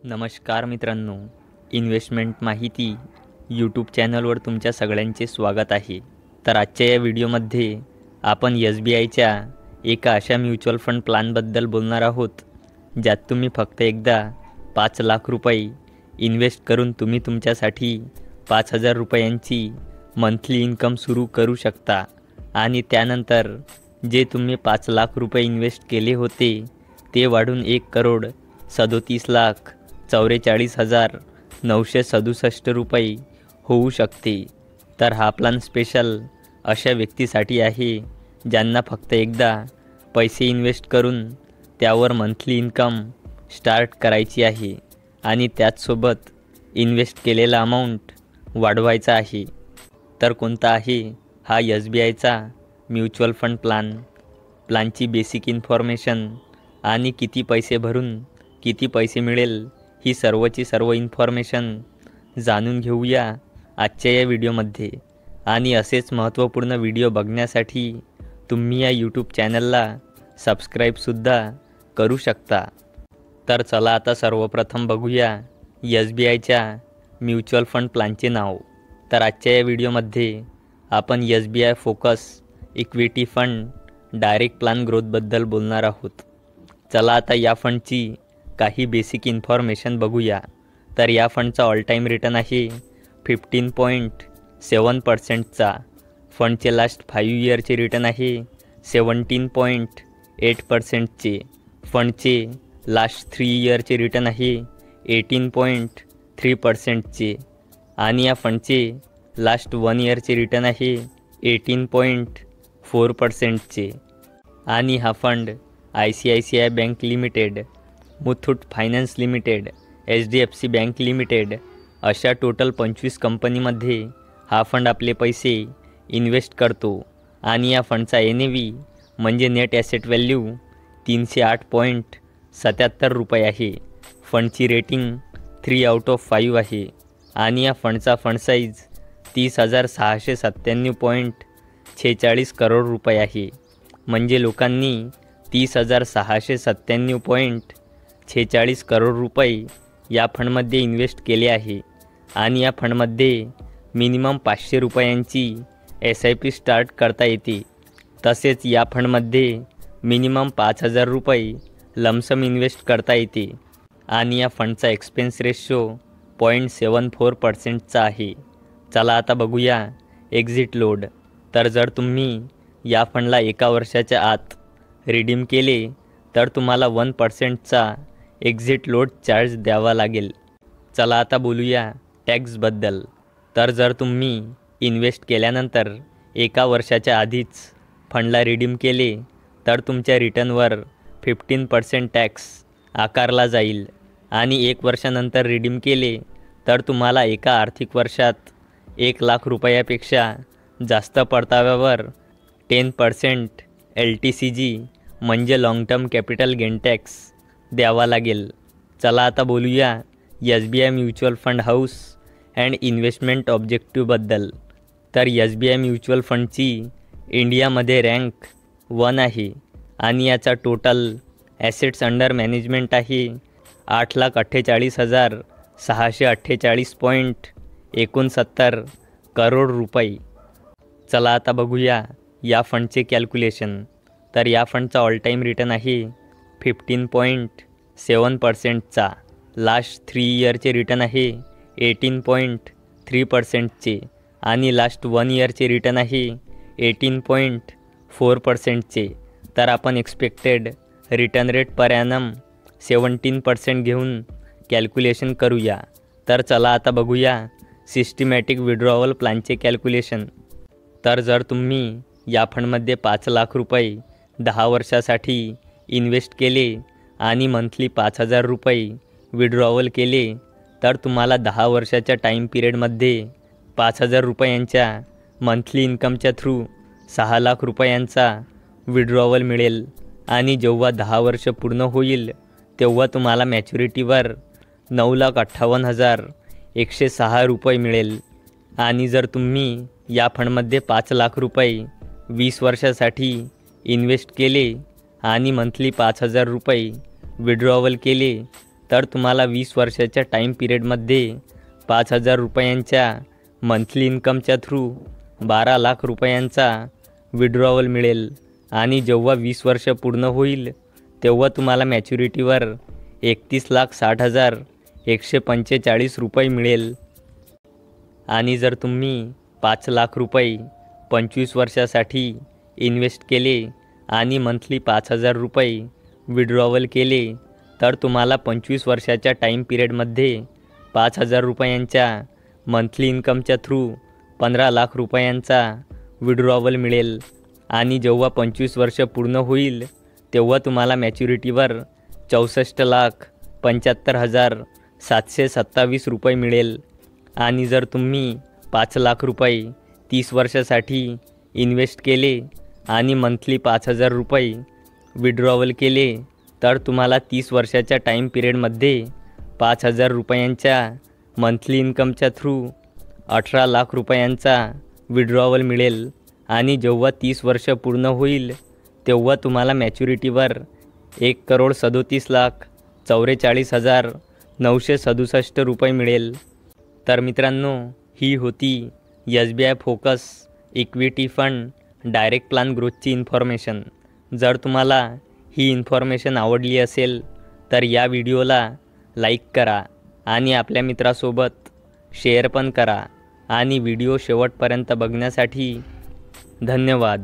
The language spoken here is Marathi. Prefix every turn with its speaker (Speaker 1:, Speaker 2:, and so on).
Speaker 1: नमस्कार मित्रांनो, इन्व्हेस्टमेंट माहिती यूट्यूब चॅनलवर तुमच्या सगळ्यांचे स्वागत आहे. तर आजच्या या व्हिडिओमध्ये आपण SBIच्या एका अशा म्युच्युअल फंड प्लॅनबद्दल बोलणार आहोत, ज्यात तुम्ही फक्त एकदा 5 लाख रुपये इन्व्हेस्ट करून तुम्ही तुमच्यासाठी 5,000 रुपयांची मंथली इन्कम सुरू करू शकता. आणि त्यानंतर जे तुम्ही 5 लाख रुपये इन्व्हेस्ट केले होते ते वाढून 1,37,44,967 रुपये होऊ शकते. तर हा प्लॅन स्पेशल अशा व्यक्तीसाठी आहे ज्यांना फक्त एकदा पैसे इन्व्हेस्ट करून त्यावर मंथली इन्कम स्टार्ट करायची आहे आणि त्याचसोबत इन्व्हेस्ट केलेला अमाऊंट वाढवायचा आहे. तर कोणता आहे हा SBIचा म्युच्युअल फंड प्लॅनची बेसिक इन्फॉर्मेशन आणि किती पैसे भरून किती पैसे मिळेल ही सर्वची सर्व इन्फॉर्मेशन जाणून घेऊया आजच्या या व्हिडिओमध्ये. आणि असेच महत्त्वपूर्ण व्हिडिओ बघण्यासाठी तुम्ही या यूट्यूब चॅनलला सबस्क्राईबसुद्धा करू शकता. तर चला आता सर्वप्रथम बघूया SBIच्या म्युच्युअल फंड प्लॅनचे नाव. तर आजच्या या व्हिडिओमध्ये आपण SBI focus equity fund direct plan ग्रोथबद्दल बोलणार आहोत. चला आता या फंडची काही बेसिक इन्फॉर्मेशन बघूया. तर या फंडचा ऑल टाईम रिटर्न आहे 15.7%चा. फंडचे लास्ट 5 इयरचे रिटर्न आहे 17.8%चे. फंडचे लास्ट 3 इयरचे रिटर्न आहे 18.3%चे. आणि या फंडचे लास्ट 1 इयरचे रिटर्न आहे 18.4%चे. आणि हा fund ICICI bank limited, Muthoot finance limited, HDFC bank limited अशा टोटल 25 कंपनीमध्ये हा फंड आपले पैसे इन्व्हेस्ट करतो. आणि या फंडचा NAV म्हणजे नेट ॲसेट व्हॅल्यू 308.77 रुपये आहे. फंडची रेटिंग 3 आउट ऑफ 5 आहे. आणि या फंडचा फंड साईज 30,697.46 करोड रुपये आहे. म्हणजे लोकांनी 30,697.46 करोड रुपये या फंडमध्ये इन्व्हेस्ट केले आहे. आणि या फंडमध्ये मिनिमम 500 रुपयांची SIP स्टार्ट करता येते. तसेच या फंडमध्ये मिनिमम 5,000 रुपये लमसम इन्व्हेस्ट करता येते. आणि या फंडचा एक्सपेन्स रेशो 0.74%चा आहे. चला आता बघूया एक्झिट लोड. तर जर तुम्ही या फंडला 1 वर्षाच्या आत रिडीम केले तर तुम्हाला 1%चा एक्झिट लोड चार्ज द्यावा लागेल. चला आता बोलूया टॅक्सबद्दल. तर जर तुम्ही इन्व्हेस्ट केल्यानंतर 1 वर्षाच्या आधीच फंडला रिडीम केले तर तुमच्या रिटर्नवर 15% टॅक्स आकारला जाईल. आणि 1 वर्षानंतर रिडीम केले तर तुम्हाला एका आर्थिक वर्षात 1 लाख रुपयापेक्षा जास्त परताव्यावर 10% LTCG म्हणजे long term capital gain tax द्यावा लागेल. चला आता बोलूया SBI mutual fund house and investment ऑब्जेक्टिव्हबद्दल. तर SBI म्युच्युअल फंडची इंडियामध्ये रँक 1 आहे. आणि याचा टोटल ॲसेट्स अंडर मॅनेजमेंट आहे 8,48,648.69 करोड रुपये. चला आता बघूया या फंडचे कॅल्क्युलेशन. तर या फंडचा ऑल टाईम रिटर्न आहे 15.7%चा. लास्ट 3 इयरचे रिटर्न आहे 18.3%चे. आणि लास्ट 1 इयरचे रिटर्न आहे 18.4%चे. तर आपण expected return rate per annum 17% घेऊन कॅल्क्युलेशन करूया. तर चला आता बघूया सिस्टमॅटिक विड्रॉवल प्लॅनचे कॅल्क्युलेशन. तर जर तुम्ही या फंडमध्ये 5 लाख रुपये 10 वर्षासाठी इन्व्हेस्ट केले आणि मंथली 5,000 रुपये विड्रॉवल केले तर तुम्हाला 10 वर्षाच्या टाईम पिरियडमध्ये 5,000 रुपयांच्या मंथली इन्कमच्या थ्रू 6 लाख रुपयांचा विड्रॉवल मिळेल. आणि जेव्हा 10 वर्ष पूर्ण होईल तेव्हा तुम्हाला मॅच्युरिटीवर 9,58,106 रुपये मिळेल. आणि जर तुम्ही या फंडमध्ये 5 लाख रुपये 20 वर्षासाठी इन्व्हेस्ट केले आणि मंथली 5,000 रुपये विड्रॉवल केले तर तुम्हाला 20 वर्षाच्या टाईम पिरियडमध्ये 5,000 रुपयांच्या मंथली इन्कमच्या थ्रू 12 लाख रुपयांचा विड्रॉवल मिळेल आणि जेव्हा 20 वर्ष पूर्ण होईल तेव्हा तुम्हाला मॅच्युरिटीवर 31,60,145 रुपये मिळेल. आणि जर तुम्ही 5 लाख रुपये 25 वर्षासाठी इन्व्हेस्ट केले आणि मंथली 5,000 रुपये विड्रॉवल केले तर तुम्हाला 25 वर्षाच्या टाईम पिरियडमध्ये 5,000 रुपयांच्या मंथली इन्कमच्या थ्रू 15 लाख रुपयांचा विड्रॉवल मिळेल आणि जेव्हा 25 वर्ष पूर्ण होईल तेव्हा तुम्हाला मॅच्युरिटीवर 64,75,727 रुपये मिळेल. आणि जर तुम्ही 5 लाख रुपये 30 वर्षासाठी इन्व्हेस्ट केले आणि मंथली 5,000 रुपये विड्रॉवल केले तर तुम्हाला 30 वर्षाच्या टाईम पिरियडमध्ये 5,000 रुपयांच्या मंथली इन्कमच्या थ्रू 18 लाख रुपयांचा विड्रॉवल मिळेल आणि जेव्हा 30 वर्ष पूर्ण होईल तेव्हा तुम्हाला मॅच्युरिटीवर 1,37,44,967 रुपये मिळेल. तर मित्रांनो, ही होती SBI focus equity fund direct plan ग्रोथची इन्फॉर्मेशन. जर तुम्हाला ही इन्फॉर्मेशन आवडली असेल तर या व्हिडिओला लाईक करा आणि आपल्या मित्रासोबत शेअर पण करा. आणि व्हिडिओ शेवटपर्यंत बघण्यासाठी धन्यवाद.